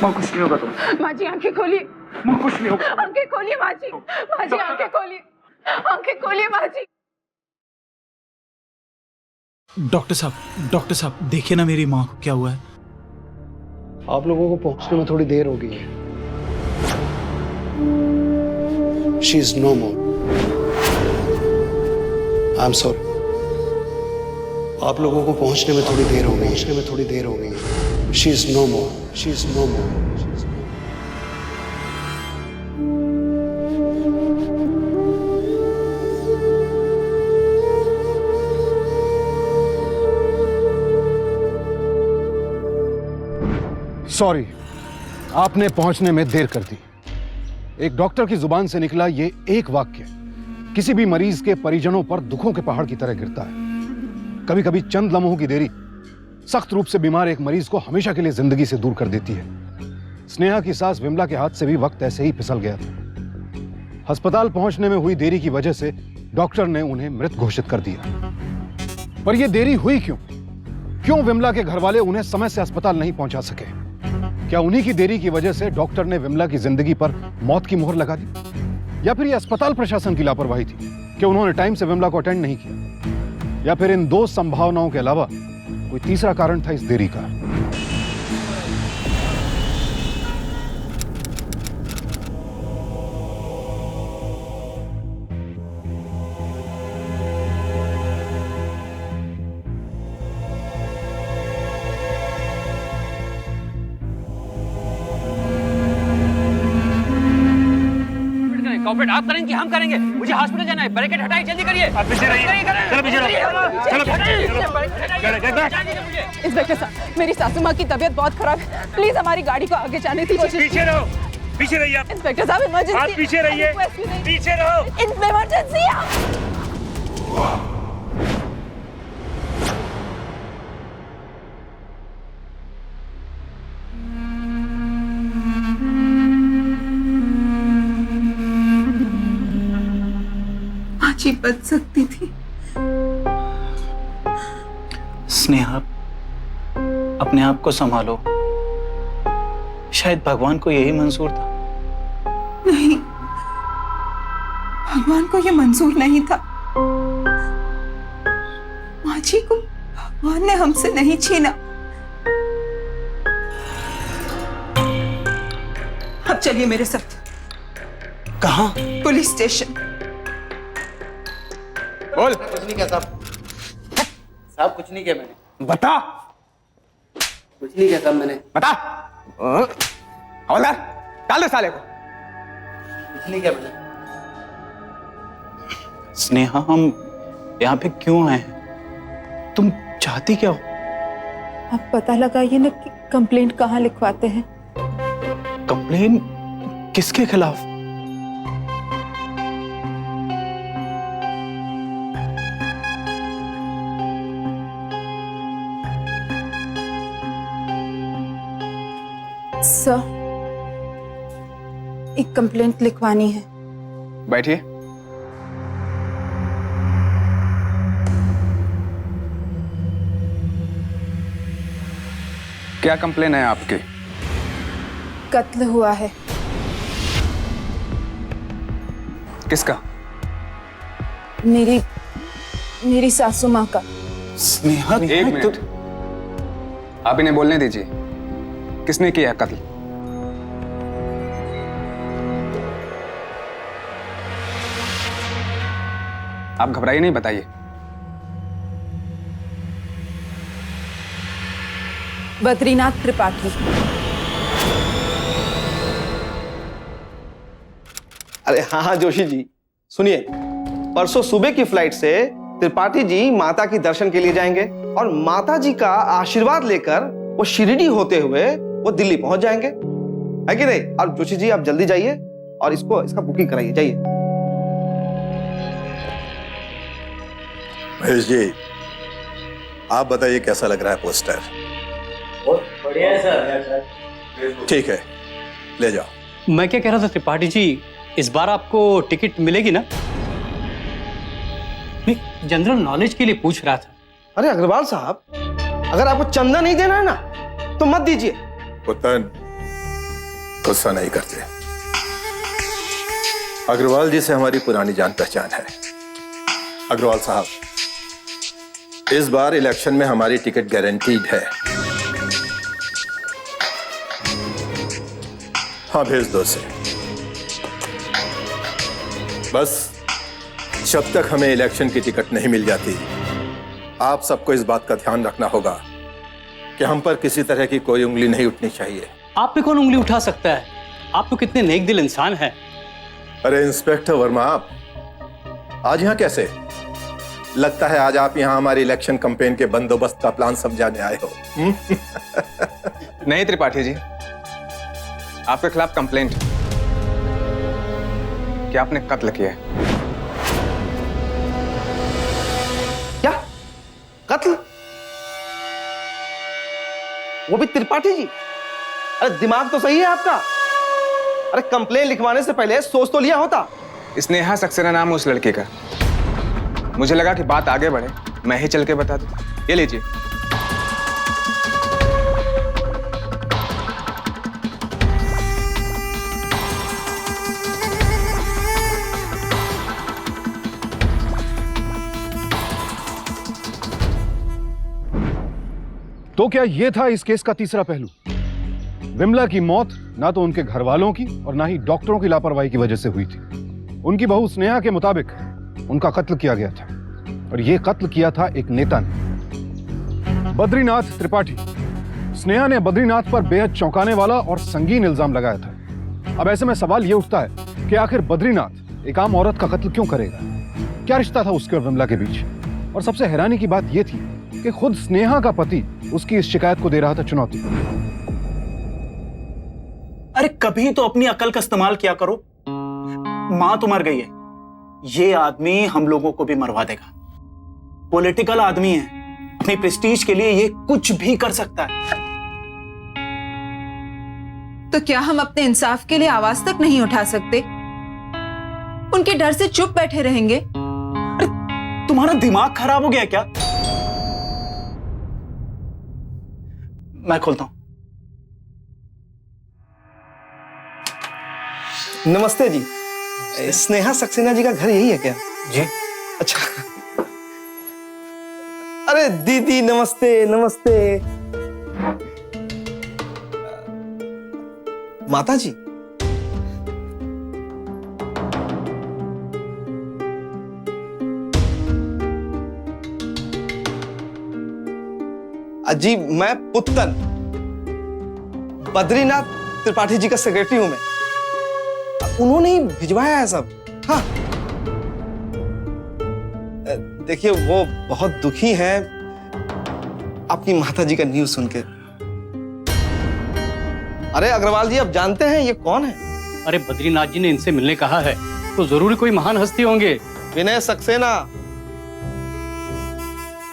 माँ कुछ नहीं होगा तुम। माँ जी आंखें खोलिए। माँ कुछ नहीं होगा। आंखें खोलिए माँ जी। माँ जी आंखें खोलिए, आंखें खोलिए माँ जी। डॉक्टर साहब देखिए ना मेरी माँ को क्या हुआ है। आप लोगों को पहुंचने में थोड़ी देर हो गई है। She is no more. I am sorry. आप लोगों को पहुंचने में थोड़ी देर हो गई है। She is no more. Sorry, आपने पहुंचने में देर कर दी। एक डॉक्टर की जुबान से निकला ये एक वाक्य किसी भी मरीज के परिजनों पर दुखों के पहाड़ की तरह गिरता है। कभी कभी चंद लम्हों की देरी सख्त रूप से बीमार एक मरीज को हमेशा के लिए जिंदगी से दूर कर देती है। स्नेहा की सास विमला के हाथ से भी वक्त ऐसे ही फिसल गया था। अस्पताल पहुंचने में हुई देरी की वजह से डॉक्टर ने उन्हें मृत घोषित कर दिया। पर यह देरी हुई क्यों विमला के घर वाले उन्हें समय से अस्पताल नहीं पहुंचा सके? क्या उन्हीं की देरी की वजह से डॉक्टर ने विमला की जिंदगी पर मौत की मोहर लगा दी? या फिर यह अस्पताल प्रशासन की लापरवाही थी कि उन्होंने टाइम से विमला को अटेंड नहीं किया? या फिर इन दो संभावनाओं के अलावा कोई तीसरा कारण था इस देरी का? कॉर्पोरेट आप करेंगे कि हम करेंगे? मुझे हॉस्पिटल जाना है। बैरिकेड हटाइए, जल्दी करिए। आप पीछे रहिए। चलो पीछे रहो। इंस्पेक्टर साहब, मेरी सासू माँ की तबीयत बहुत खराब है, प्लीज हमारी गाड़ी को आगे जाने दीजिए। पीछे रहो, पीछे रहिए आप। इंस्पेक्टर साहब इमरजेंसी। आप पीछे रहिए, पीछे रहो। इमरजेंसी। जी बच सकती थी। स्नेहा, अपने आप को संभालो। शायद भगवान को यही मंजूर था। नहीं, भगवान को ये मंजूर नहीं था। माँ जी को भगवान ने हमसे नहीं छीना। अब चलिए मेरे साथ। कहाँ? Police station. बोल। कुछ नहीं किया साहब। साहब कुछ नहीं किया मैंने। बता। कुछ नहीं किया साहब मैंने। बता। हवलदार, डाल दे साले को। कुछ नहीं किया मैंने। स्नेहा, हम यहाँ पे क्यों आए हैं? तुम चाहती क्या हो? आप पता लगाइए ना कि कंप्लेंट कहाँ लिखवाते हैं। कंप्लेन किसके खिलाफ? सर, एक कंप्लेंट लिखवानी है। बैठिए। क्या कंप्लेन है आपकी? कत्ल हुआ है। किसका? मेरी सासू माँ का। स्नेहा, एक मिनट, आप इन्हें बोलने दीजिए। किसने किया कत्ल? आप घबराइए नहीं, बताइए। बद्रीनाथ त्रिपाठी। अरे हाँ जोशी जी, सुनिए, परसों सुबह की फ्लाइट से त्रिपाठी जी माता की दर्शन के लिए जाएंगे और माता जी का आशीर्वाद लेकर वो शिरडी होते हुए वो दिल्ली पहुंच जाएंगे, है कि नहीं? और जोशी जी आप जल्दी जाइए और इसका बुकिंग कराइए, जाइए। महेश जी, आप बताइए कैसा लग रहा है पोस्टर? बहुत बढ़िया है सर। ठीक है, ले जाओ। मैं क्या कह रहा था त्रिपाठी जी, इस बार आपको टिकट मिलेगी ना? नहीं, जनरल नॉलेज के लिए पूछ रहा था। अरे अग्रवाल साहब, अगर आपको चंदा नहीं देना है ना तो मत दीजिए। पुतन, गुस्सा नहीं करते। अग्रवाल जी से हमारी पुरानी जान पहचान है। अग्रवाल साहब, इस बार इलेक्शन में हमारी टिकट गारंटीड है। हाँ, भेज दो उसे। बस जब तक हमें इलेक्शन की टिकट नहीं मिल जाती, आप सबको इस बात का ध्यान रखना होगा कि हम पर किसी तरह की कोई उंगली नहीं उठनी चाहिए। आप पे कौन उंगली उठा सकता है? आप तो कितने नेक दिल इंसान हैं। अरे इंस्पेक्टर वर्मा, आप आज यहाँ कैसे? लगता है आज आप यहाँ हमारी इलेक्शन कैंपेन के बंदोबस्त का प्लान समझाने आए हो। नहीं त्रिपाठी जी, आपके खिलाफ कंप्लेंट कि आपने कत्ल किया है। क्या कत्ल? वो भी त्रिपाठी जी? अरे दिमाग तो सही है आपका। अरे कंप्लेन लिखवाने से पहले सोच तो लिया होता। स्नेहा सक्सेना नाम है उस लड़के का। मुझे लगा कि बात आगे बढ़े, मैं ही चल के बता दूं। ये लीजिए। तो क्या यह था इस केस का तीसरा पहलू? विमला की मौत ना तो उनके घर वालों की और ना ही डॉक्टरों की लापरवाही की वजह से हुई थी। उनकी बहू स्नेहा के मुताबिक उनका कत्ल किया गया था, और यह कत्ल किया था एक नेता ने, बद्रीनाथ त्रिपाठी। स्नेहा ने बद्रीनाथ पर बेहद चौंकाने वाला और संगीन इल्जाम लगाया था। अब ऐसे में सवाल यह उठता है कि आखिर बद्रीनाथ एक आम औरत का कत्ल क्यों करेगा? क्या रिश्ता था उसके और विमला के बीच? और सबसे हैरानी की बात यह थी कि खुद स्नेहा का पति उसकी इस शिकायत को दे रहा था चुनौती। अरे कभी तो अपनी अकल का इस्तेमाल किया करो। मां तो मर गई है, ये आदमी हम लोगों को भी मरवा देगा। पॉलिटिकल आदमी है, अपनी प्रेस्टीज के लिए ये कुछ भी कर सकता है। तो क्या हम अपने इंसाफ के लिए आवाज तक नहीं उठा सकते? उनके डर से चुप बैठे रहेंगे? तुम्हारा दिमाग खराब हो गया क्या? मैं खोलता हूं। नमस्ते जी। स्नेहा सक्सेना जी का घर यही है क्या? जी। अच्छा। अरे दीदी नमस्ते नमस्ते। माता जी, जी मैं पुत्तन बद्रीनाथ त्रिपाठी जी का सेक्रेटरी हूं मैं। उन्होंने ही भिजवाया है सब। हाँ, देखिए वो बहुत दुखी हैं आपकी माता जी का न्यूज़ सुन के। अरे अग्रवाल जी, आप जानते हैं ये कौन है? अरे बद्रीनाथ जी ने इनसे मिलने कहा है, तो जरूर कोई महान हस्ती होंगे। विनय सक्सेना।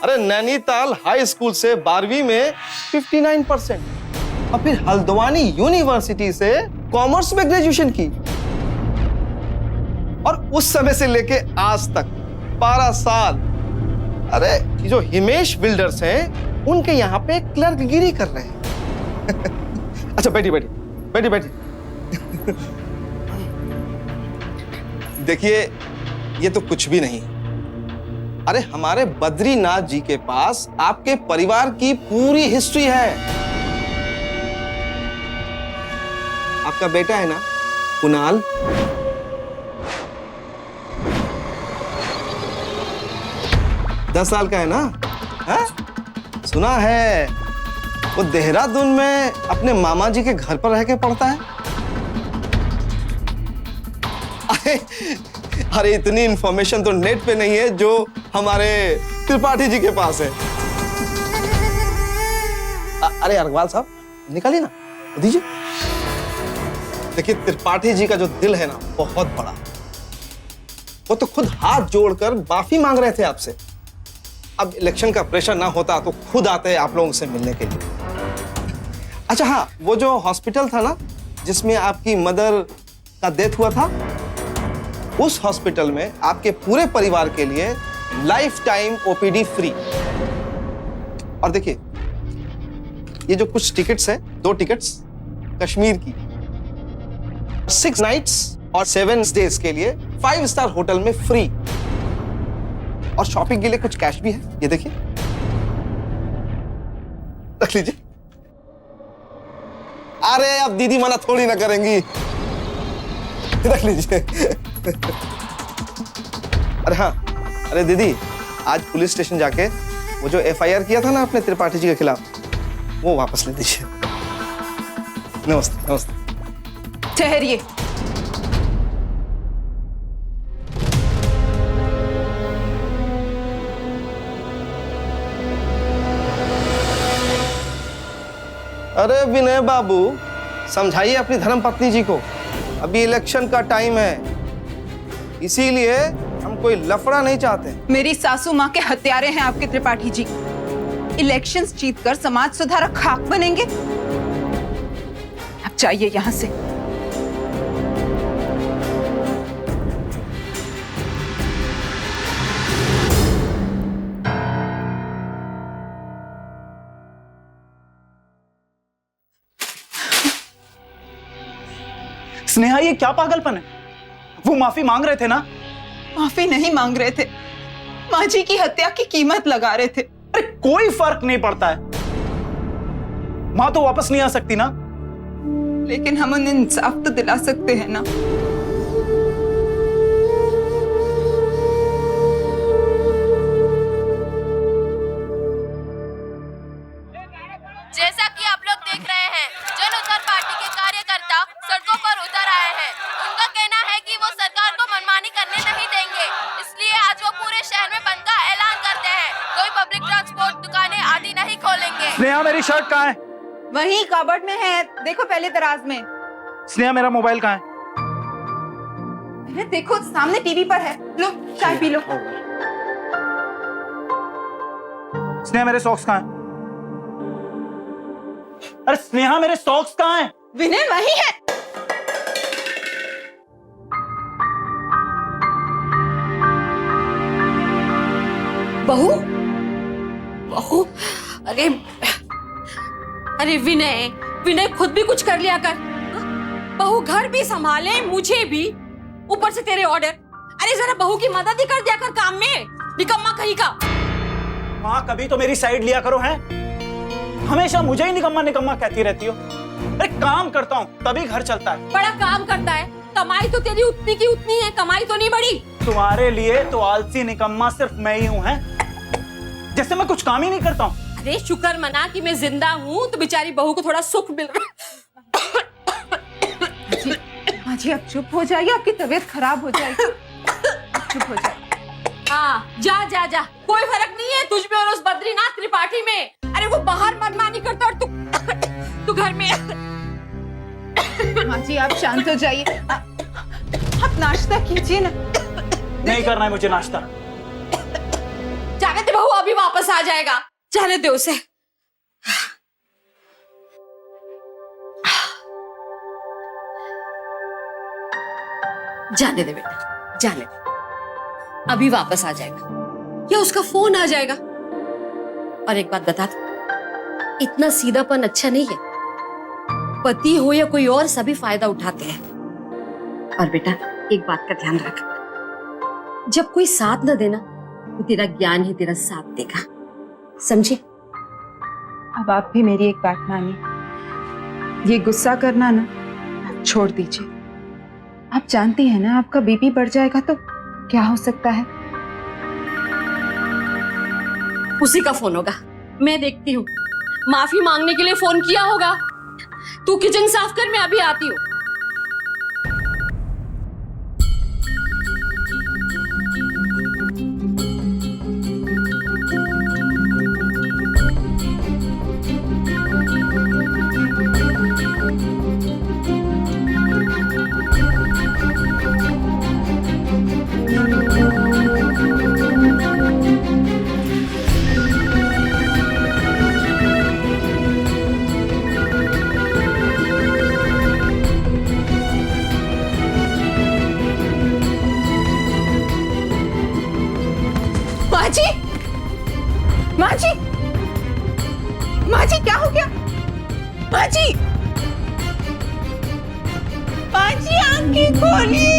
अरे नैनीताल हाई स्कूल से 12वीं में 59% और फिर हल्द्वानी यूनिवर्सिटी से कॉमर्स में ग्रेजुएशन की, और उस समय से लेके आज तक 12 साल। अरे ये जो हिमेश बिल्डर्स हैं उनके यहाँ पे क्लर्कगिरी कर रहे हैं। अच्छा बैठी बैठी बैठी बैठी। देखिए ये तो कुछ भी नहीं। अरे हमारे बद्रीनाथ जी के पास आपके परिवार की पूरी हिस्ट्री है। आपका बेटा है ना कुणाल, दस साल का है ना? है? सुना है वो देहरादून में अपने मामा जी के घर पर रह के पढ़ता है। अरे इतनी इंफॉर्मेशन तो नेट पे नहीं है जो हमारे त्रिपाठी जी के पास है। अरे अग्रवाल साहब निकालिए ना, दीजिए। देखिए त्रिपाठी जी का जो दिल है ना बहुत बड़ा। वो तो खुद हाथ जोड़कर माफी मांग रहे थे आपसे। अब इलेक्शन का प्रेशर ना होता तो खुद आते आप लोगों से मिलने के लिए। अच्छा हाँ, वो जो हॉस्पिटल था ना जिसमें आपकी मदर का डेथ हुआ था, उस हॉस्पिटल में आपके पूरे परिवार के लिए लाइफ टाइम ओपीडी फ्री। और देखिए ये जो कुछ टिकट्स है, 2 टिकट्स कश्मीर की, 6 नाइट्स और 7 डेज के लिए 5 स्टार होटल में फ्री। और शॉपिंग के लिए कुछ कैश भी है, ये देखिए, रख लीजिए। अरे अब दीदी मना थोड़ी ना करेंगी, रख लीजिए। अरे हाँ, अरे दीदी, आज पुलिस स्टेशन जाके वो जो FIR किया था ना आपने त्रिपाठी जी के खिलाफ, वो वापस ले दीजिए। नमस्ते नमस्ते। ठहरिए। अरे विनय बाबू, समझाइए अपनी धर्मपत्नी जी को, अभी इलेक्शन का टाइम है, इसीलिए हम कोई लफड़ा नहीं चाहते। मेरी सासू माँ के हत्यारे हैं आपके त्रिपाठी जी। इलेक्शंस जीतकर समाज सुधारक खाक बनेंगे। अब जाइए यहां से। स्नेहा, ये क्या पागलपन है? वो माफी मांग रहे थे ना? माफी नहीं मांग रहे थे, माँ जी की हत्या की कीमत लगा रहे थे। अरे कोई फर्क नहीं पड़ता है, माँ तो वापस नहीं आ सकती ना। लेकिन हम उन्हें इंसाफ तो दिला सकते हैं ना। जैसा कि आप लोग देख रहे हैं, जन उद्धार पार्टी के कार्यकर्ता सड़कों पर उतर आए हैं। उनका कहना है कि वो सरकार को मनमानी करने नहीं देंगे, इसलिए आज वो पूरे शहर में बंद का ऐलान करते हैं। कोई पब्लिक ट्रांसपोर्ट दुकानें आदि नहीं खोलेंगे। स्नेहा, मेरी शर्ट कहाँ है? वहीं कबर्ड में है, देखो पहले दराज में। स्नेहा, मेरा मोबाइल कहाँ है? अरे देखो सामने टीवी पर है, लो चाय पी लो। स्नेहा, मेरे सॉक्स कहाँ हैं? अरे स्नेहा, मेरे सॉक्स कहाँ हैं? विनय वही है। बहू, बहू, अरे अरे विनय, विनय खुद भी कुछ कर लिया कर। बहू घर भी संभाले, मुझे भी, ऊपर से तेरे ऑर्डर। अरे जरा बहू की मदद ही कर दिया कर काम में, निकम्मा कहीं का। माँ, कभी तो मेरी साइड लिया करो, हैं? हमेशा मुझे ही निकम्मा निकम्मा कहती रहती हो। अरे काम करता हूँ तभी घर चलता है। बड़ा काम करता है, कमाई तो तेरी उतनी की उतनी है, कमाई तो नहीं बड़ी। तुम्हारे लिए तो आलसी निकम्मा सिर्फ मैं ही हूँ, हैं? जैसे मैं कुछ काम ही नहीं करता हूँ। अरे शुक्र मना कि मैं जिंदा हूँ, तो बेचारी बहू को थोड़ा सुख मिल रहा। माँ जी अब चुप हो जाइए, आपकी तबीयत खराब हो जाएगी। चुप हो जाइए। हाँ, जा जा जा, कोई फर्क नहीं है तुझ में और उस बद्रीनाथ त्रिपाठी में। अरे वो बाहर मनमानी करता और तू घर में। माँ जी आप शांत हो जाइए, आप नाश्ता कीजिए ना। नहीं करना है मुझे नाश्ता। जाने दे बहू, अभी वापस आ जाएगा, जाने दे उसे। जाने दे बेटा, जाने दे, अभी वापस आ जाएगा या उसका फोन आ जाएगा। और एक बात बता दो, इतना सीधापन अच्छा नहीं है। पति हो या कोई और, सभी फायदा उठाते हैं। और बेटा एक बात का ध्यान रख, जब कोई साथ न देना तो तेरा ज्ञान ही तेरा साथ देगा, समझे? अब आप भी मेरी एक बात मानिए, ये गुस्सा करना ना आप छोड़ दीजिए। आप जानती हैं ना, आपका बीपी बढ़ जाएगा तो क्या हो सकता है। उसी का फोन होगा, मैं देखती हूँ। माफी मांगने के लिए फोन किया होगा। तू किचन साफ कर, मैं अभी आती हूँ। माँ जी क्या हो गया? माँ जी बाजी आंखें खोलिए।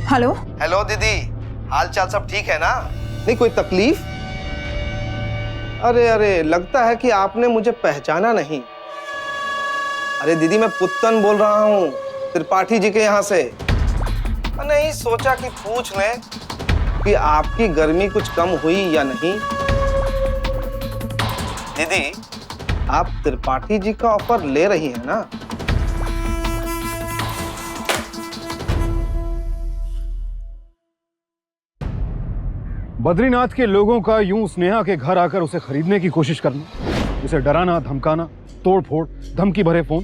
हेलो हेलो दीदी, हाल चाल सब ठीक है ना? नहीं कोई तकलीफ? अरे अरे, लगता है कि आपने मुझे पहचाना नहीं। अरे दीदी, मैं पुत्तन बोल रहा हूँ, त्रिपाठी जी के यहाँ से। नहीं, सोचा कि पूछ लें कि आपकी गर्मी कुछ कम हुई या नहीं। दीदी, आप त्रिपाठी जी का ऑफर ले रही हैं ना? बद्रीनाथ के लोगों का यूं स्नेहा के घर आकर उसे खरीदने की कोशिश करना, उसे डराना, धमकाना, तोड़फोड़, धमकी भरे फोन,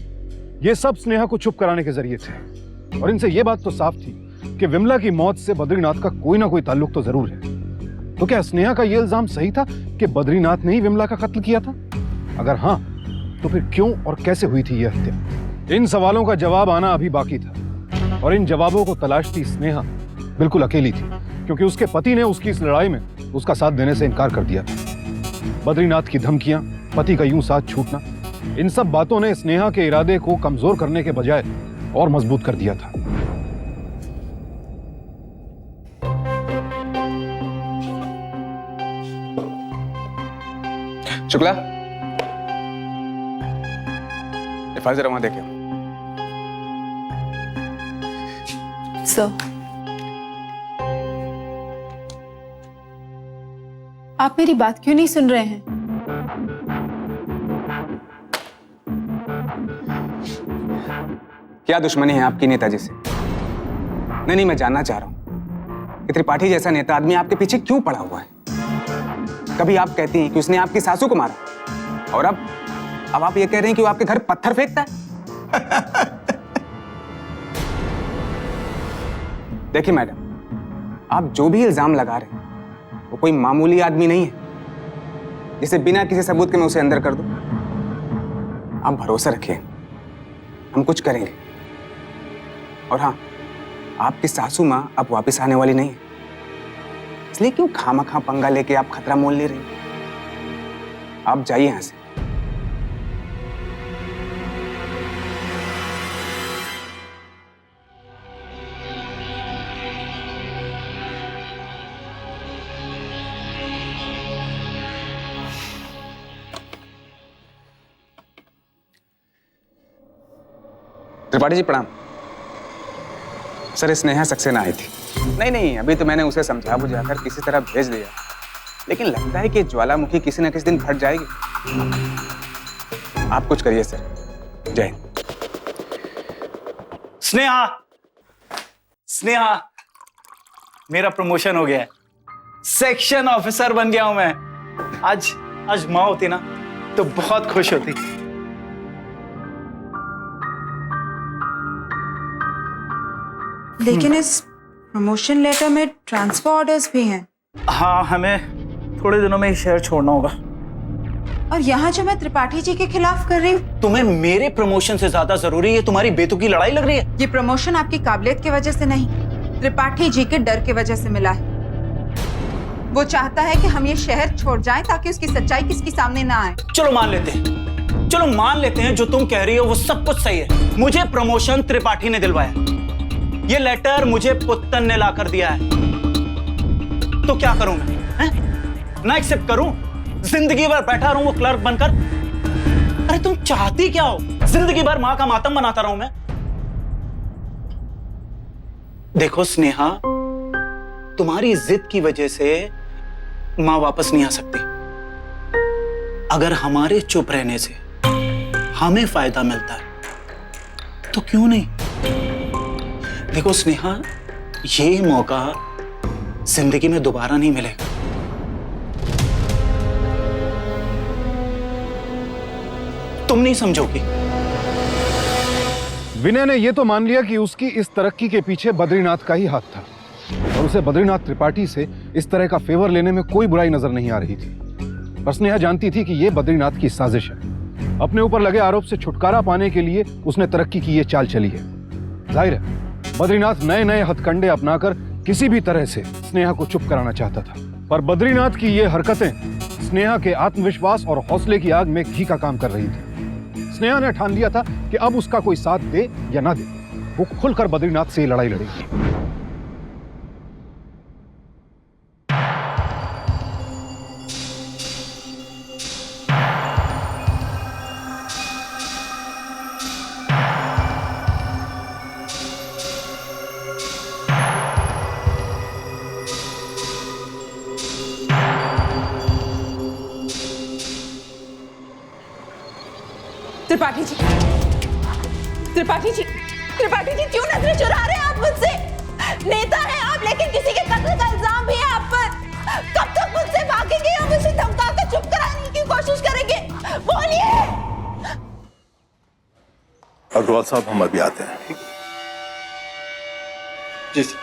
ये सब स्नेहा को चुप कराने के जरिए थे। और इनसे ये बात तो साफ थी कि विमला की मौत से बद्रीनाथ का कोई ना कोई ताल्लुक तो जरूर है। तो क्या स्नेहा का यह इल्जाम सही था कि बद्रीनाथ ने ही विमला का कत्ल किया था? अगर हाँ, तो फिर क्यों और कैसे हुई थी यह हत्या? इन सवालों का जवाब आना अभी बाकी था, और इन जवाबों को तलाशती स्नेहा बिल्कुल अकेली थी, क्योंकि उसके पति ने उसकी इस लड़ाई में उसका साथ देने से इनकार कर दिया था। बद्रीनाथ की धमकियां, पति का यूं साथ छूटना, इन सब बातों ने स्नेहा के इरादे को कमजोर करने के बजाय और मजबूत कर दिया था। शुक्ला, फाइल जरा वहां देखिए। सर, आप मेरी बात क्यों नहीं सुन रहे हैं? क्या दुश्मनी है आपकी नेताजी से? नहीं, मैं जानना चाह रहा हूं कि त्रिपाठी जैसा नेता आदमी आपके पीछे क्यों पड़ा हुआ है? कभी आप कहती हैं कि उसने आपकी सासू को मारा, और अब आप ये कह रहे हैं कि वो आपके घर पत्थर फेंकता है। देखिए मैडम, आप जो भी इल्जाम लगा रहे हैं वो कोई मामूली आदमी नहीं है जिसे बिना किसी सबूत के मैं उसे अंदर कर दूं। आप भरोसा रखिए, हम कुछ करेंगे। और हाँ, आपकी सासू मां अब वापस आने वाली नहीं है, इसलिए क्यों खामखा पंगा लेके आप खतरा मोल ले रही हैं? आप जाइए यहां से। त्रिपाठी जी प्रणाम। सर, स्नेहा सक्सेना आई थी। नहीं, अभी तो मैंने उसे समझा बुझाकर किसी तरह भेज दिया, लेकिन लगता है कि ज्वालामुखी किसी न किसी दिन फट जाएगी। आप कुछ करिए सर। जय हिंद। स्नेहा, स्नेहा, मेरा प्रमोशन हो गया है, सेक्शन ऑफिसर बन गया हूं मैं। आज माँ होती ना तो बहुत खुश होती। लेकिन इस प्रमोशन लेटर में ट्रांसफर ऑर्डर्स भी हैं। हाँ, हमें थोड़े दिनों में ही शहर छोड़ना होगा। और यहाँ जो मैं त्रिपाठी जी के खिलाफ कर रही हूँ, तुम्हें मेरे प्रमोशन से ज्यादा जरूरी है तुम्हारी बेतुकी लड़ाई लग रही है? ये प्रमोशन आपकी काबिलियत की वजह से नहीं, त्रिपाठी जी के डर की वजह से मिला है। वो चाहता है कि हम ये शहर छोड़ जाएं ताकि उसकी सच्चाई किसके सामने ना आए। चलो मान लेते हैं जो तुम कह रही हो वो सब कुछ सही है। मुझे प्रमोशन त्रिपाठी ने दिलवाया, ये लेटर मुझे पुत्तन ने लाकर दिया है, तो क्या करूं मैं? ना एक्सेप्ट करूं? जिंदगी भर बैठा रहूं वो क्लर्क बनकर? अरे तुम चाहती क्या हो? जिंदगी भर मां का मातम बनाता रहूं मैं? देखो स्नेहा, तुम्हारी जिद की वजह से मां वापस नहीं आ सकती। अगर हमारे चुप रहने से हमें फायदा मिलता है तो क्यों नहीं? देखो स्नेहा, ये मौका जिंदगी में दोबारा नहीं मिलेगा। तुम नहीं समझोगी। विनय ने यह तो मान लिया कि उसकी इस तरक्की के पीछे बद्रीनाथ का ही हाथ था, और उसे बद्रीनाथ त्रिपाठी से इस तरह का फेवर लेने में कोई बुराई नजर नहीं आ रही थी। पर स्नेहा जानती थी कि यह बद्रीनाथ की साजिश है, अपने ऊपर लगे आरोप से छुटकारा पाने के लिए उसने तरक्की की ये चाल चली है। जाहिर है बद्रीनाथ नए नए हथकंडे अपनाकर किसी भी तरह से स्नेहा को चुप कराना चाहता था, पर बद्रीनाथ की ये हरकतें स्नेहा के आत्मविश्वास और हौसले की आग में घी का काम कर रही थी। स्नेहा ने ठान लिया था कि अब उसका कोई साथ दे या ना दे, वो खुलकर बद्रीनाथ से ये लड़ाई लड़ेगी। त्रिपाठी जी, त्रिपाठी जी, त्रिपाठी जी क्यों नजरें चुरा रहे हैं आप मुझसे? नेता हैं आप, लेकिन किसी के कत्ल का इल्जाम भी है आप पर। कब तक मुझसे भागेंगे या मुझे धमका कर चुप कराने की कोशिश करेंगे? बोलिए। अग्रवाल साहब हम अभी आते हैं। जी जी।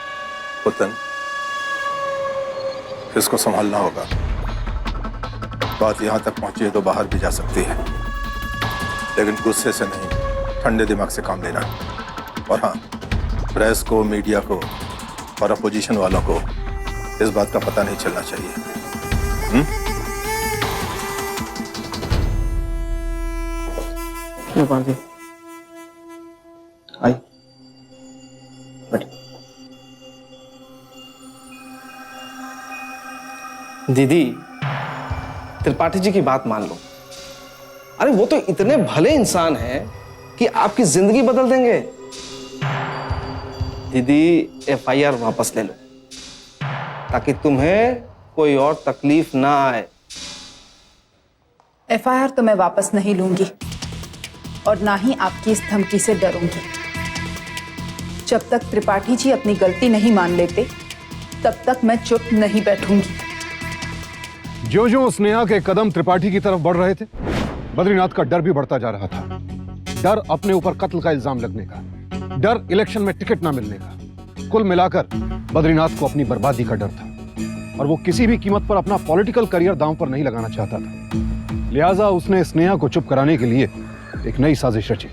पुतन, इसको संभालना होगा। बात यहां तक पहुंची है तो बाहर भी जा सकती है, लेकिन गुस्से से नहीं, ठंडे दिमाग से काम लेना। और हाँ, प्रेस को, मीडिया को और अपोजिशन वालों को इस बात का पता नहीं चलना चाहिए। आई दीदी, त्रिपाठी जी की बात मान लो। अरे वो तो इतने भले इंसान हैं कि आपकी जिंदगी बदल देंगे। दीदी FIR वापस ले लो ताकि तुम्हें कोई और तकलीफ ना आए। FIR तो मैं वापस नहीं लूंगी और ना ही आपकी इस धमकी से डरूंगी। जब तक त्रिपाठी जी अपनी गलती नहीं मान लेते तब तक मैं चुप नहीं बैठूंगी। जो जो स्नेहा के कदम त्रिपाठी की तरफ बढ़ रहे थे, बद्रीनाथ का डर भी बढ़ता जा रहा था। डर अपने ऊपर कत्ल का इल्जाम लगने का, डर इलेक्शन में टिकट ना मिलने का। कुल मिलाकर बद्रीनाथ को अपनी बर्बादी का डर था और वो किसी भी कीमत पर अपना पॉलिटिकल करियर दांव पर नहीं लगाना चाहता था। लिहाजा उसने स्नेहा को चुप कराने के लिए एक नई साजिश रची।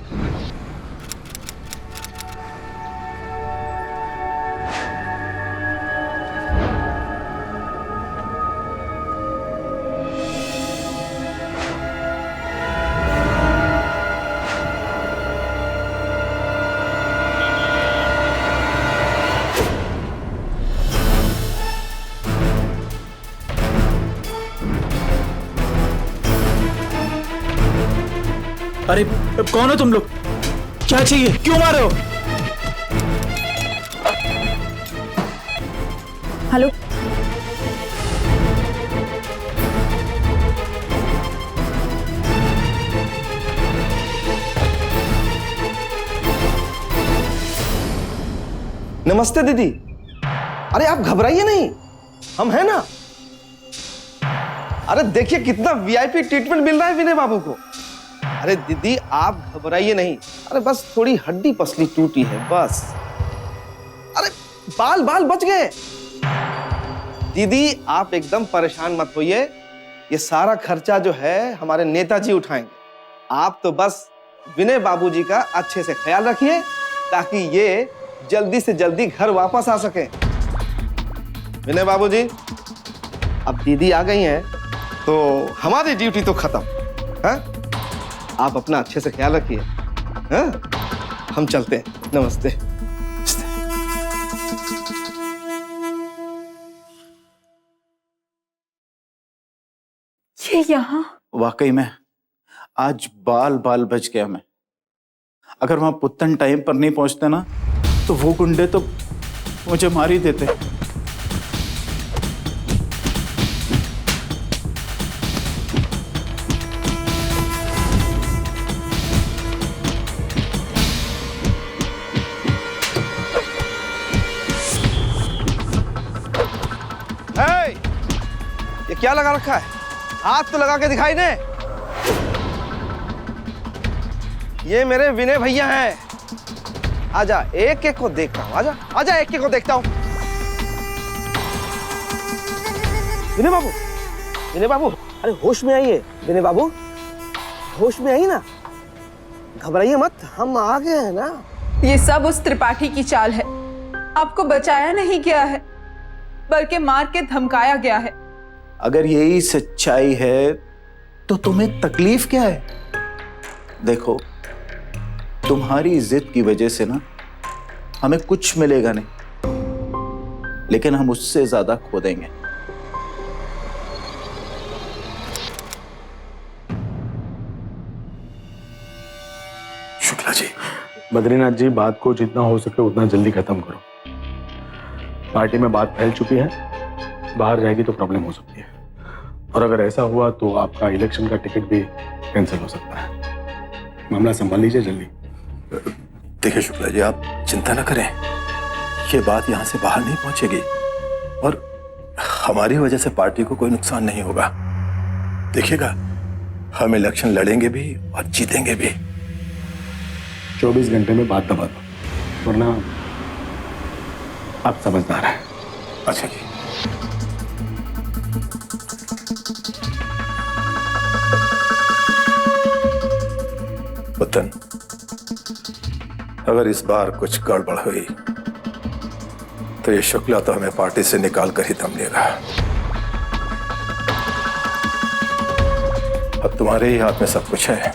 अरे कौन हो तुम लोग? क्या चाहिए? क्यों मारे हो? हेलो, नमस्ते दीदी। अरे आप घबराइए नहीं, हम हैं ना। अरे देखिए कितना VIP ट्रीटमेंट मिल रहा है विनय बाबू को। अरे दीदी आप घबराइए नहीं, अरे बस थोड़ी हड्डी पसली टूटी है बस। अरे बाल बाल बच गए। दीदी आप एकदम परेशान मत होइए, ये सारा खर्चा जो है हमारे नेताजी उठाएंगे। आप तो बस विनय बाबूजी का अच्छे से ख्याल रखिए ताकि ये जल्दी से जल्दी घर वापस आ सके। विनय बाबूजी, अब दीदी आ गई हैं तो हमारी ड्यूटी तो खत्म है। आप अपना अच्छे से ख्याल रखिए। हम चलते हैं। नमस्ते। ये यहाँ वाकई में आज बाल बाल बच गया मैं। अगर वहां पुत्तन टाइम पर नहीं पहुंचते ना तो वो गुंडे तो मुझे मार ही देते। ये क्या लगा रखा है? हाथ तो लगा के दिखाई दे। ये मेरे विनय भैया हैं। आजा, एक एक को देखता हूँ। आजा आजा, एक एक को देखता हूँ। विनय बाबू, विनय बाबू, अरे होश में आइए। विनय बाबू होश में आई ना, घबराइए मत, हम आ गए हैं ना। ये सब उस त्रिपाठी की चाल है। आपको बचाया नहीं गया है, बल्कि मार के धमकाया गया है। अगर यही सच्चाई है तो तुम्हें तकलीफ क्या है? देखो, तुम्हारी जिद की वजह से ना हमें कुछ मिलेगा नहीं, लेकिन हम उससे ज्यादा खो देंगे। शुक्ला जी, बद्रीनाथ जी, बात को जितना हो सके उतना जल्दी खत्म करो। पार्टी में बात फैल चुकी है, बाहर जाएगी तो प्रॉब्लम हो सकती है, और अगर ऐसा हुआ तो आपका इलेक्शन का टिकट भी कैंसिल हो सकता है। मामला संभाल लीजिए जल्दी। देखिए शुक्ला जी, आप चिंता न करें, ये बात यहां से बाहर नहीं पहुंचेगी और हमारी वजह से पार्टी को कोई नुकसान नहीं होगा। देखिएगा, हम इलेक्शन लड़ेंगे भी और जीतेंगे भी। 24 घंटे में बात दबा दो, वरना आप समझदार हैं। अच्छा जी। वतन, अगर इस बार कुछ गड़बड़ हुई तो ये शुक्ला तो हमें पार्टी से निकाल कर ही दम लेगा। अब तुम्हारे ही हाथ में सब कुछ है।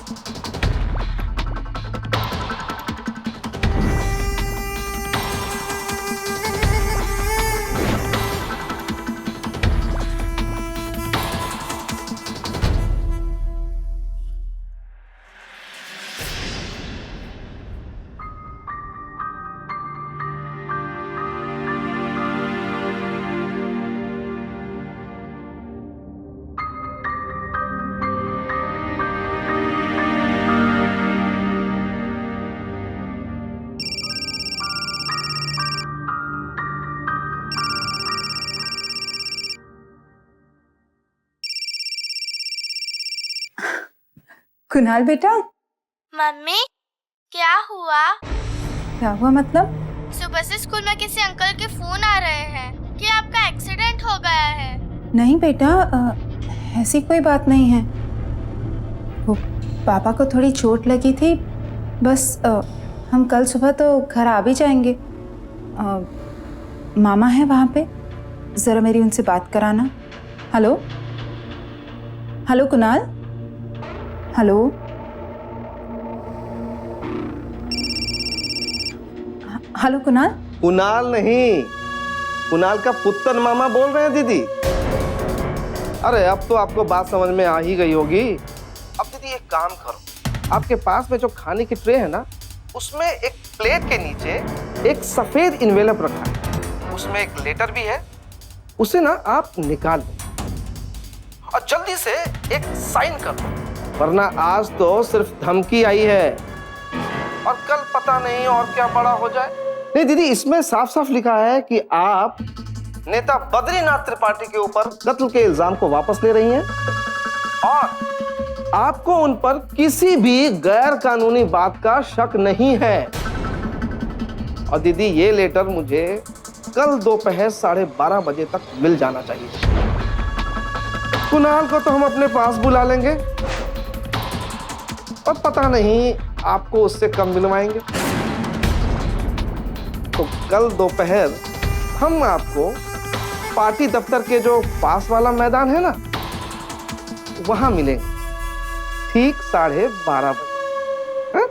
कुणाल बेटा, मम्मी, क्या हुआ? क्या हुआ मतलब? सुबह से स्कूल में किसी अंकल के फोन आ रहे हैं कि आपका एक्सीडेंट हो गया है। नहीं बेटा, ऐसी कोई बात नहीं है। वो पापा को थोड़ी चोट लगी थी, बस हम कल सुबह तो घर आ भी जाएंगे। मामा है वहाँ पे, ज़रा मेरी उनसे बात कराना। Hello hello Kunal, hello. Hello Kunal. Kunal नहीं, कुणाल का पुत्र मामा बोल रहे हैं दीदी। अरे अब तो आपको बात समझ में आ ही गई होगी। अब दीदी एक काम करो, आपके पास में जो खाने की ट्रे है ना, उसमें एक प्लेट के नीचे एक सफेद इन्वेलप रखा है, उसमें एक लेटर भी है, उसे ना आप निकाल दो और जल्दी से एक साइन कर दो, वरना आज तो सिर्फ धमकी आई है और कल पता नहीं और क्या बड़ा हो जाए। नहीं दीदी, इसमें साफ साफ लिखा है कि आप नेता बद्रीनाथ त्रिपाठी के ऊपर कत्ल के इल्जाम को वापस ले रही हैं और आपको उन पर किसी भी गैर कानूनी बात का शक नहीं है। और दीदी, ये लेटर मुझे कल दोपहर 12:30 बजे तक मिल जाना चाहिए। कुणाल को तो हम अपने पास बुला लेंगे और पता नहीं आपको उससे कम मिलवाएंगे। तो कल दोपहर हम आपको पार्टी दफ्तर के जो पास वाला मैदान है ना, वहां मिलेंगे ठीक 12:30 बजे। हाँ?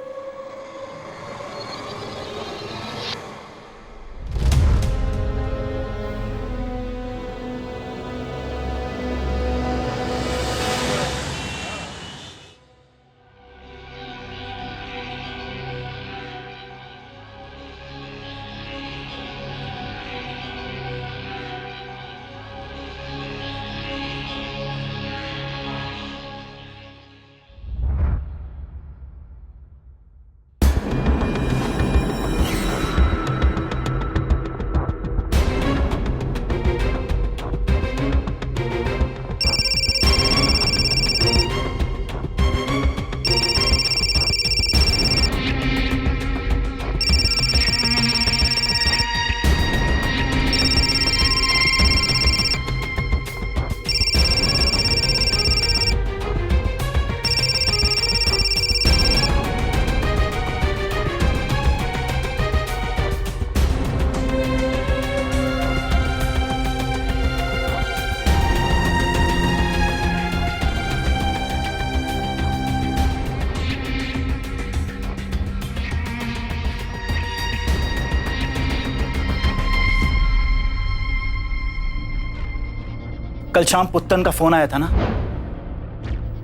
कल शाम पुत्तन का फोन आया था ना,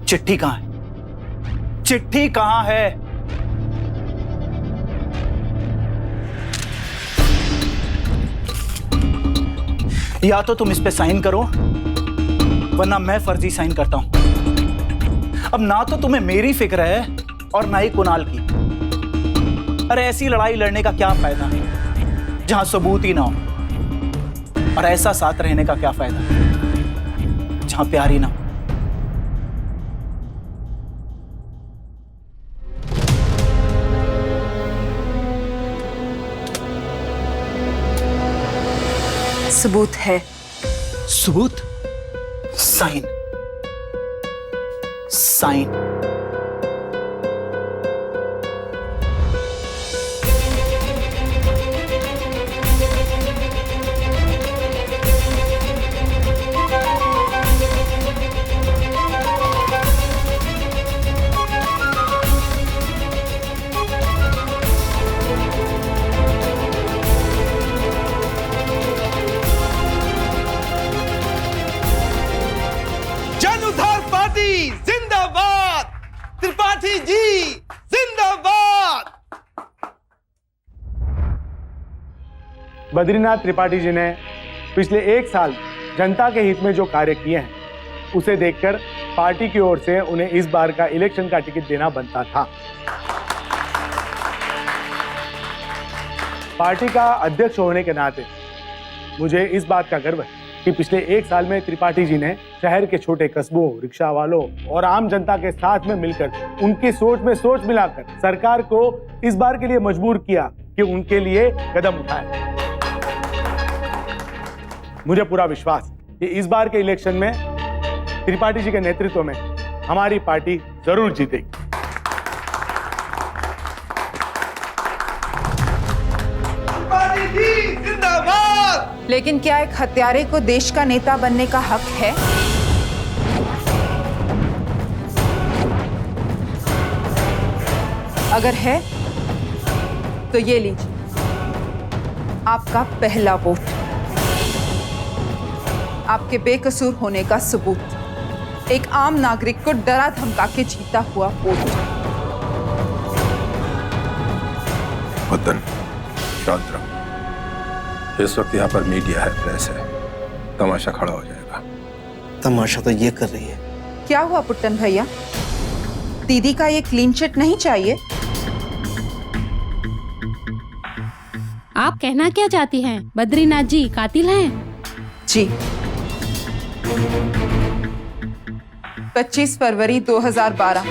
चिट्ठी कहां है? चिट्ठी कहां है? या तो तुम इस पे साइन करो, वरना मैं फर्जी साइन करता हूं। अब ना तो तुम्हें मेरी फिक्र है और ना ही कुणाल की। अरे ऐसी लड़ाई लड़ने का क्या फायदा है जहां सबूत ही ना हो, और ऐसा साथ रहने का क्या फायदा जहां प्यार ही ना हो। सबूत है। सबूत? साइन। साइन। जन उद्धार पार्टी जिंदाबाद, त्रिपाठी जी जिंदाबाद। बद्रीनाथ त्रिपाठी जी ने पिछले 1 साल जनता के हित में जो कार्य किए हैं, उसे देखकर पार्टी की ओर से उन्हें इस बार का इलेक्शन का टिकट देना बनता था। पार्टी का अध्यक्ष होने के नाते मुझे इस बात का गर्व है कि पिछले 1 साल में त्रिपाठी जी ने शहर के छोटे कस्बों, रिक्शा वालों और आम जनता के साथ में मिलकर उनकी सोच में सोच मिलाकर सरकार को इस बार के लिए मजबूर किया कि उनके लिए कदम उठाए। मुझे पूरा विश्वास कि इस बार के इलेक्शन में त्रिपाठी जी के नेतृत्व में हमारी पार्टी जरूर जीतेगी। त्रिपाठी जी जिंदाबाद। लेकिन क्या एक हत्यारे को देश का नेता बनने का हक है? अगर है तो ये लीजिए आपका पहला वोट, आपके बेकसूर होने का सबूत, एक आम नागरिक को डरा धमका के जीता हुआ वोट। मुद्दन, शांत रहो। इस वक्त यहाँ पर मीडिया है, प्रेस है, तमाशा खड़ा हो जाएगा। तमाशा तो ये कर रही है। क्या हुआ पुट्टन भैया, दीदी का ये क्लीन चिट नहीं चाहिए? आप कहना क्या चाहती हैं? बद्रीनाथ जी कातिल हैं? जी। 25 फरवरी 2012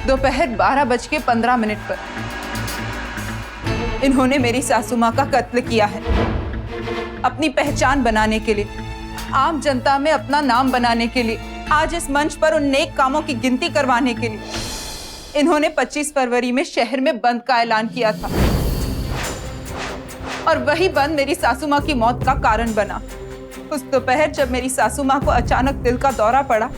दोपहर 12:15 पर इन्होंने मेरी सासू माँ का कत्ल किया है। अपनी पहचान बनाने के लिए, आम जनता में अपना नाम बनाने के लिए, आज इस मंच पर उन नेक कामों की गिनती करवाने के लिए इन्होंने 25 फरवरी में शहर में बंद का ऐलान किया था, और वही बंद मेरी सासू माँ की मौत का कारण बना। उस दोपहर जब मेरी सासू माँ को अचानक दिल का दौरा पड़ा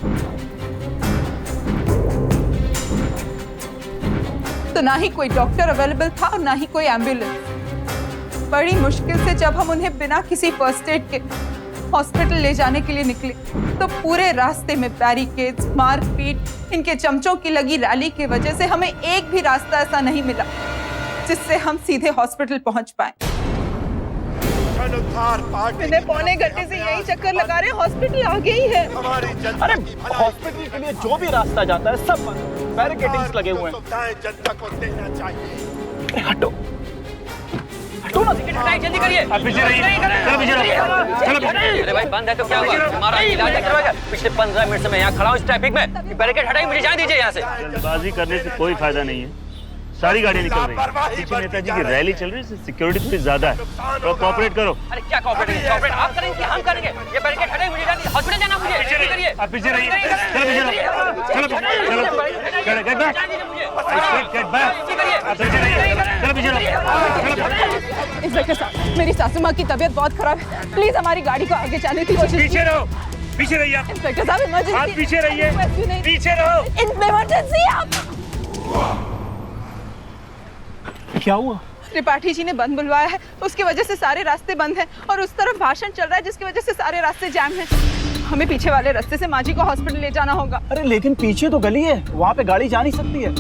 तो ना ही कोई डॉक्टर अवेलेबल था और ना ही कोई एम्बुलेंस। बड़ी मुश्किल से जब हम उन्हें बिना किसी फर्स्ट एड के हॉस्पिटल ले जाने के लिए निकले तो पूरे रास्ते में बैरिकेड्स, मारपीट, इनके चमचों की लगी रैली की वजह से हमें एक भी रास्ता ऐसा नहीं मिला जिससे हम सीधे हॉस्पिटल पहुंच पाए। मैंने पौने घंटे से यही चक्कर लगा रहे, हॉस्पिटल आगे ही है। अरे हॉस्पिटल के लिए जो भी रास्ता जाता है सब बैरिकेडिंग्स लगे हुए हैं। जनता को देना चाहिए। हटो हटो ना, जल्दी करिए। आप पीछे रहिए, चलो पीछे रहिए। अरे भाई बंद है तो क्या हुआ? हमारा इलाज करवाएगा। पिछले 15 मिनट से मैं यहाँ खड़ा हूँ इस ट्रैफिक में। बैरिकेड हटाइए, मुझे जाने दीजिए यहाँ से। जल्दबाजी करने से कोई फायदा नहीं है। सारी गाड़ियाँ निकल रही हैं। पीछे नेताजी की रैली चल रही है, सिक्योरिटी थोड़ी ज्यादा है। तो कोऑपरेट करो। अरे क्या कोऑपरेट? कोऑपरेट आप करेंगे कि हम करेंगे? ये बैरिकेड हटाइए, मुझे जाने, हॉस्पिटल जाना मुझे। पीछे करिए। आप पीछे रहिए, चलो पीछे रहिए। चलो चलो गेट बैक, गेट बैक। आप पीछे रहिए, चलो पीछे रहिए। इंस्पेक्टर साहब, मेरी सासू माँ की तबीयत बहुत खराब है, प्लीज हमारी गाड़ी को आगे जाने की कोशिश। पीछे रहो, पीछे रहिए आप। इंस्पेक्टर साहब इमरजेंसी। आप पीछे रहिए, पीछे रहो। इमरजेंसी आप। क्या हुआ? त्रिपाठी जी ने बंद बुलवाया है, उसकी वजह से सारे रास्ते बंद हैं और उस तरफ भाषण चल रहा है जिसकी वजह से सारे रास्ते जाम हैं। हमें पीछे वाले रास्ते से माँ जी को हॉस्पिटल ले जाना होगा। अरे लेकिन पीछे तो गली है, वहां पे गाड़ी जा नहीं सकती है।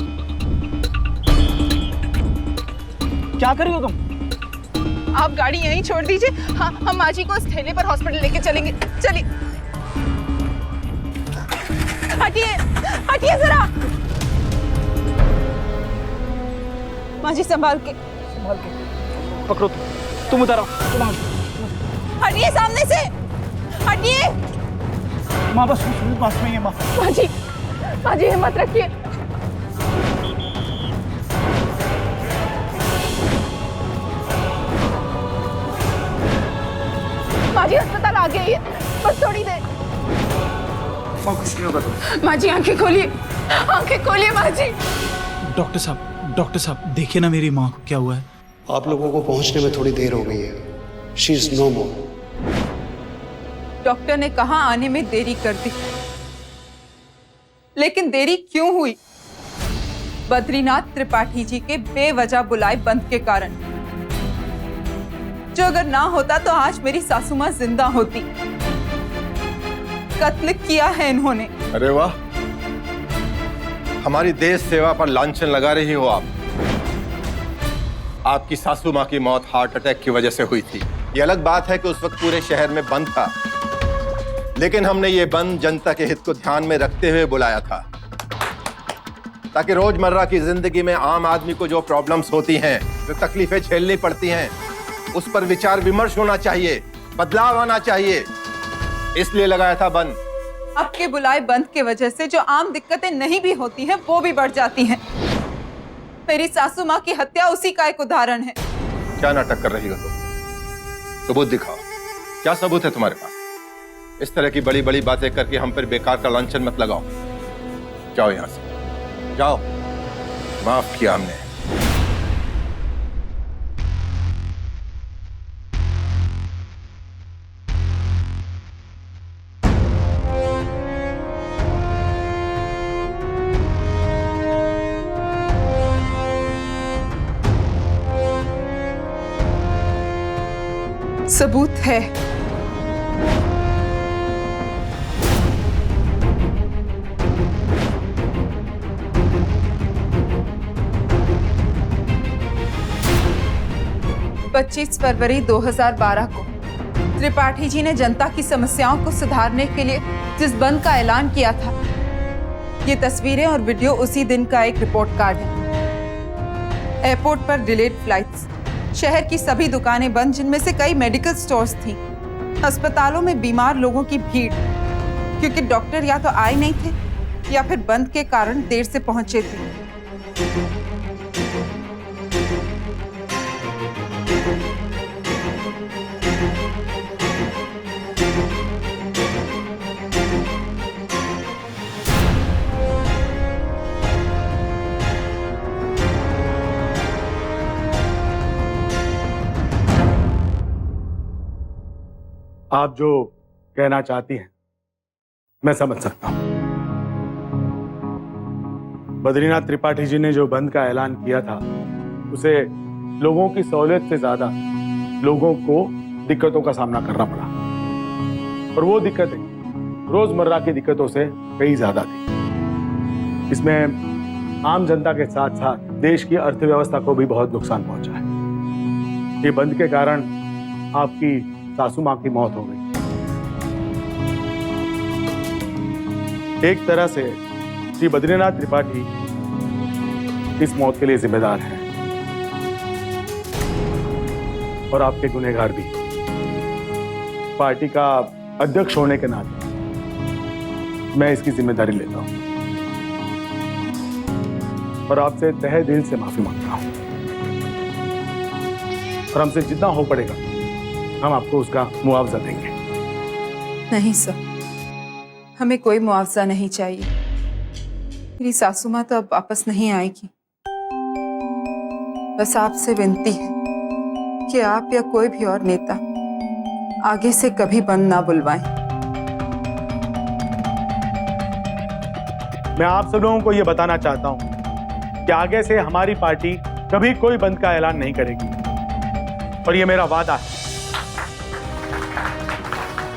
क्या कर रही हो तुम? आप गाड़ी यहीं छोड़ दीजिए, हाँ हम माँ जी को उस ठेले पर हॉस्पिटल लेके चलेंगे। चलिए हटिए, हटिए जरा। माँ जी संभाल के पकड़ो, तुम उधर आओ। हटिए सामने से, हटिए। माँ बस पास में ही है माँ। माँ जी हिम्मत रखिए। माँ जी अस्पताल आ गई है, बस थोड़ी देर। माँ कुछ नहीं होगा। माँ जी आंखें खोलिए, आंखें खोलिए माँ जी। डॉक्टर साहब देखिए ना मेरी माँ को क्या हुआ है। आप लोगों को पहुंचने में थोड़ी देर हो गई है। She is no more. Doctor ने कहा आने में देरी कर दी, लेकिन देरी क्यों हुई? बद्रीनाथ त्रिपाठी जी के बेवजह बुलाए बंद के कारण, जो अगर ना होता तो आज मेरी सासू माँ जिंदा होती। कत्ल किया है इन्होंने। अरे वाह, हमारी देश सेवा पर लांछन लगा रही हो आप। आपकी सासू माँ की मौत हार्ट अटैक की वजह से हुई थी। ये अलग बात है कि उस वक्त पूरे शहर में बंद था, लेकिन हमने ये बंद जनता के हित को ध्यान में रखते हुए बुलाया था, ताकि रोजमर्रा की जिंदगी में आम आदमी को जो प्रॉब्लम्स होती हैं, जो तकलीफें झेलनी पड़ती हैं, उस पर विचार विमर्श होना चाहिए, बदलाव आना चाहिए, इसलिए लगाया था बंद। आपके बुलाए बंद के वजह से जो आम दिक्कतें नहीं भी होती हैं, वो भी बढ़ जाती हैं। मेरी सासू माँ की हत्या उसी का एक उदाहरण है। क्या नाटक कर रही हो तुम? सबूत दिखाओ। क्या सबूत है तुम्हारे पास? इस तरह की बड़ी बड़ी बातें करके हम पर बेकार का लांछन मत लगाओ। जाओ यहां से, जाओ। माफ किया हमने। सबूत है। पच्चीस फरवरी 2012 को त्रिपाठी जी ने जनता की समस्याओं को सुधारने के लिए जिस बंद का ऐलान किया था, ये तस्वीरें और वीडियो उसी दिन का एक रिपोर्ट कार्ड है। एयरपोर्ट पर डिलेड फ्लाइट्स, शहर की सभी दुकानें बंद, जिनमें से कई मेडिकल स्टोर्स थी, अस्पतालों में बीमार लोगों की भीड़, क्योंकि डॉक्टर या तो आए नहीं थे या फिर बंद के कारण देर से पहुंचे थे। आप जो कहना चाहती हैं मैं समझ सकता हूं। बद्रीनाथ त्रिपाठी जी ने जो बंद का ऐलान किया था, उसे लोगों की सहूलियत से ज्यादा लोगों को दिक्कतों का सामना करना पड़ा, और वो दिक्कतें रोजमर्रा की दिक्कतों से कई ज्यादा थी। इसमें आम जनता के साथ साथ देश की अर्थव्यवस्था को भी बहुत नुकसान पहुंचा है। ये बंद के कारण आपकी सासू मां की मौत हो गई। एक तरह से श्री बद्रीनाथ त्रिपाठी इस मौत के लिए जिम्मेदार हैं, और आपके गुनहगार भी। पार्टी का अध्यक्ष होने के नाते मैं इसकी जिम्मेदारी लेता हूं, और आपसे तहे दिल से माफी मांगता हूं, और हमसे जितना हो पड़ेगा हम आपको उसका मुआवजा देंगे। नहीं सर, हमें कोई मुआवजा नहीं चाहिए। मेरी सासू माँ तो अब वापस नहीं आएगी। बस आपसे विनती है कि आप या कोई भी और नेता आगे से कभी बंद ना बुलवाएं। मैं आप सब लोगों को यह बताना चाहता हूं कि आगे से हमारी पार्टी कभी कोई बंद का ऐलान नहीं करेगी, और यह मेरा वादा है।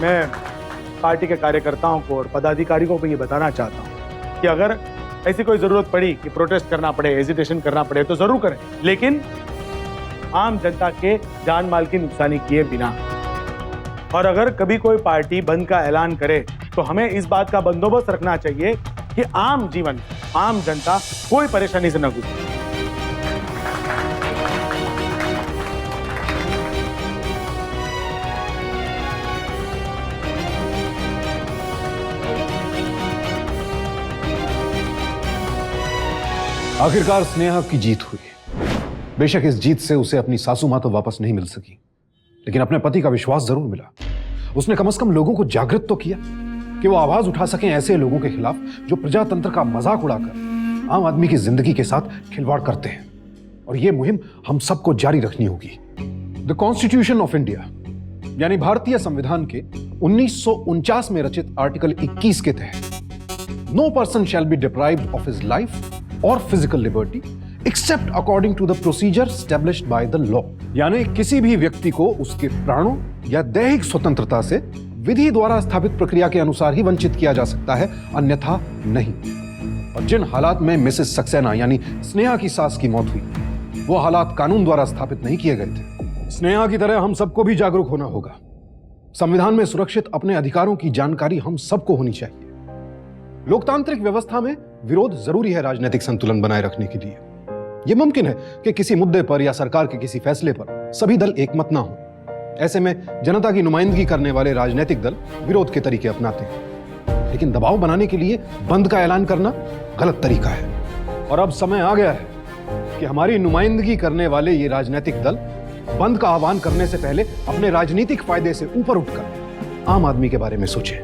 मैं पार्टी के कार्यकर्ताओं को और पदाधिकारियों को ये बताना चाहता हूँ कि अगर ऐसी कोई जरूरत पड़ी कि प्रोटेस्ट करना पड़े, हेजिटेशन करना पड़े तो जरूर करें, लेकिन आम जनता के जान माल की नुकसानी किए बिना। और अगर कभी कोई पार्टी बंद का ऐलान करे तो हमें इस बात का बंदोबस्त रखना चाहिए कि आम जीवन, आम जनता कोई परेशानी से न गुजरे। आखिरकार स्नेहा की जीत हुई। बेशक इस जीत से उसे अपनी सासू मां तो वापस नहीं मिल सकी, लेकिन अपने पति का विश्वास जरूर मिला। उसने कम से कम लोगों को जागृत तो किया कि वो आवाज उठा सकें ऐसे लोगों के खिलाफ जो प्रजातंत्र का मजाक उड़ाकर आम आदमी की जिंदगी के साथ खिलवाड़ करते हैं। और यह मुहिम हम सबको जारी रखनी होगी। द कॉन्स्टिट्यूशन ऑफ इंडिया यानी भारतीय संविधान के 1949 में रचित आर्टिकल 21 के तहत no person shall be deprived of his life और physical liberty except according to the procedure established by the law, यानी किसी भी व्यक्ति को उसके प्राणों या दैहिक स्वतंत्रता से विधि द्वारा स्थापित प्रक्रिया के अनुसार ही वंचित किया जा सकता है, अन्यथा नहीं। और जिन हालात में मिसेस सक्सेना यानी स्नेहा की सास की मौत हुई, वो हालात कानून द्वारा स्थापित नहीं किए गए थे। स्नेहा की तरह हम सबको भी जागरूक होना होगा। संविधान में सुरक्षित अपने अधिकारों की जानकारी हम सबको होनी चाहिए। लोकतांत्रिक व्यवस्था में विरोध जरूरी है राजनीतिक संतुलन बनाए रखने के लिए। यह मुमकिन है कि किसी मुद्दे पर या सरकार के किसी फैसले पर सभी दल एकमत ना हो। ऐसे में जनता की नुमाइंदगी करने वाले राजनीतिक दल विरोध के तरीके अपनाते हैं, लेकिन दबाव बनाने के लिए बंद का ऐलान करना गलत तरीका है। और अब समय आ गया है कि हमारी नुमाइंदगी करने वाले ये राजनीतिक दल बंद का आह्वान करने से पहले अपने राजनीतिक फायदे से ऊपर उठकर आम आदमी के बारे में सोचें।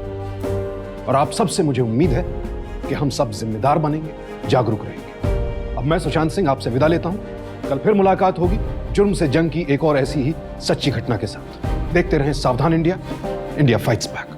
और आप सबसे मुझे उम्मीद है कि हम सब जिम्मेदार बनेंगे, जागरूक रहेंगे। अब मैं सुशांत सिंह आपसे विदा लेता हूं। कल फिर मुलाकात होगी जुर्म से जंग की एक और ऐसी ही सच्ची घटना के साथ। देखते रहें सावधान इंडिया, इंडिया फाइट्स बैक।